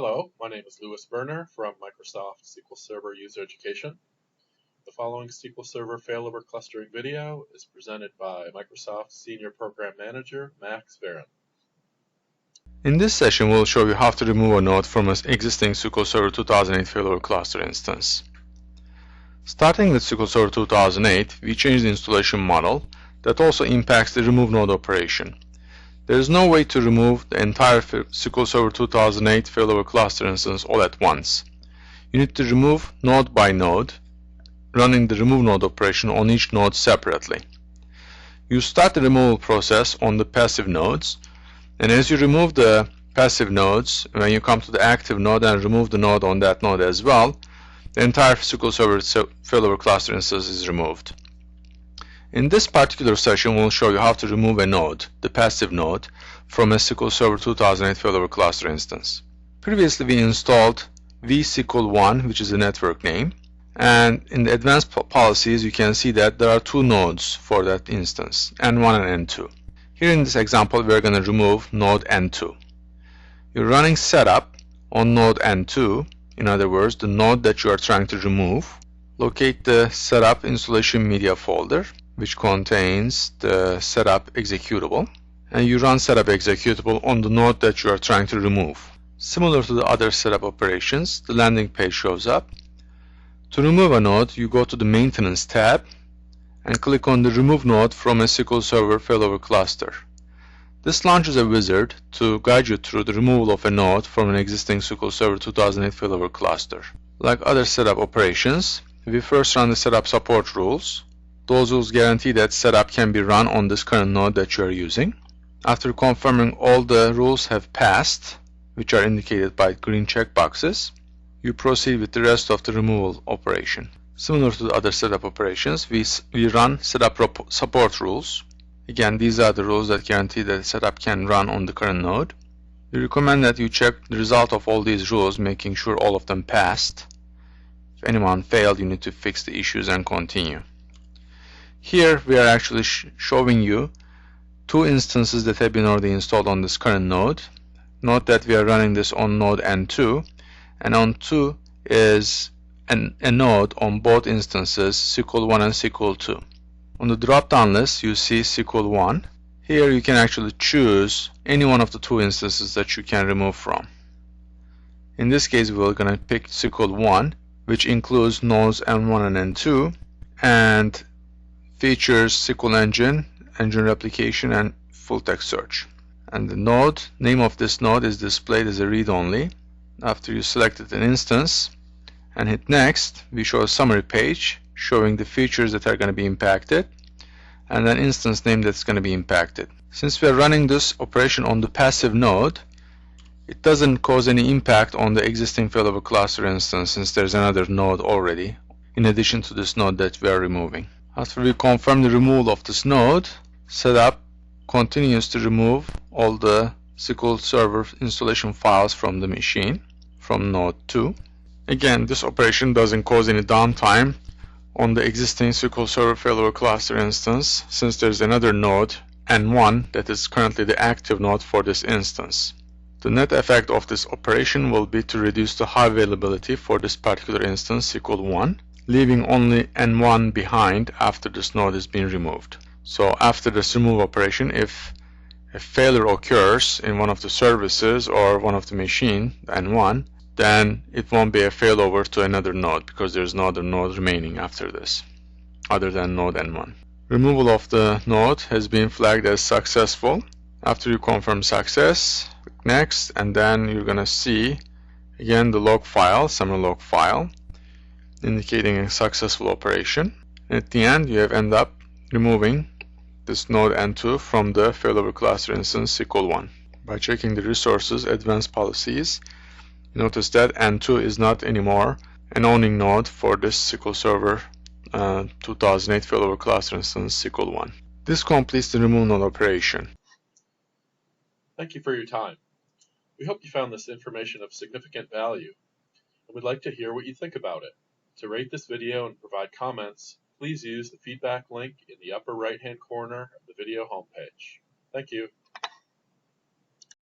Hello, my name is Louis Berner from Microsoft SQL Server User Education. The following SQL Server failover clustering video is presented by Microsoft Senior Program Manager Max Varon. In this session, we'll show you how to remove a node from an existing SQL Server 2008 failover cluster instance. Starting with SQL Server 2008, we changed the installation model that also impacts the remove node operation. There is no way to remove the entire SQL Server 2008 failover cluster instance all at once. You need to remove node by node, running the remove node operation on each node separately. You start the removal process on the passive nodes, and as you remove the passive nodes, when you come to the active node and remove the node on that node as well, the entire SQL Server failover cluster instance is removed. In this particular session, we'll show you how to remove a node, the passive node, from a SQL Server 2008 failover cluster instance. Previously, we installed vSQL1, which is a network name, and in the advanced policies, you can see that there are two nodes for that instance, N1 and N2. Here in this example, we're going to remove node N2. You're running setup on node N2, in other words, the node that you are trying to remove. Locate the setup installation media folder, which contains the setup executable, and you run setup executable on the node that you are trying to remove. Similar to the other setup operations, the landing page shows up. To remove a node, you go to the Maintenance tab and click on the Remove Node from a SQL Server failover cluster. This launches a wizard to guide you through the removal of a node from an existing SQL Server 2008 failover cluster. Like other setup operations, we first run the setup support rules. Those rules guarantee that setup can be run on this current node that you are using. After confirming all the rules have passed, which are indicated by green checkboxes, you proceed with the rest of the removal operation. Similar to the other setup operations, we run setup support rules. Again, these are the rules that guarantee that setup can run on the current node. We recommend that you check the result of all these rules, making sure all of them passed. If anyone failed, you need to fix the issues and continue. Here we are actually showing you two instances that have been already installed on this current node. Note that we are running this on node N2, and N2 is a node on both instances, SQL1 and SQL2. On the drop-down list, you see SQL1. Here you can actually choose any one of the two instances that you can remove from. In this case, we're going to pick SQL1, which includes nodes N1 and N2, and features SQL engine replication, and full text search. And the node, name of this node is displayed as a read-only. After you selected an instance and hit next, we show a summary page showing the features that are going to be impacted and an instance name that's going to be impacted. Since we are running this operation on the passive node, it doesn't cause any impact on the existing failover cluster instance, since there's another node already in addition to this node that we are removing. After we confirm the removal of this node, setup continues to remove all the SQL Server installation files from the machine, from node 2. Again, this operation doesn't cause any downtime on the existing SQL Server failover cluster instance, since there's another node, N1, that is currently the active node for this instance. The net effect of this operation will be to reduce the high availability for this particular instance, SQL1, leaving only N1 behind after this node is being removed. So after this remove operation, if a failure occurs in one of the services or one of the machine, N1, then it won't be a failover to another node, because there's no other node remaining after this, other than node N1. Removal of the node has been flagged as successful. After you confirm success, click next, and then you're going to see again the log file, summary log file, indicating a successful operation. And at the end, you have ended up removing this node N2 from the failover cluster instance SQL1. By checking the resources, advanced policies, you notice that N2 is not anymore an owning node for this SQL Server 2008 failover cluster instance SQL1. This completes the remove node operation. Thank you for your time. We hope you found this information of significant value, and we'd like to hear what you think about it. To rate this video and provide comments, please use the feedback link in the upper right-hand corner of the video homepage. Thank you.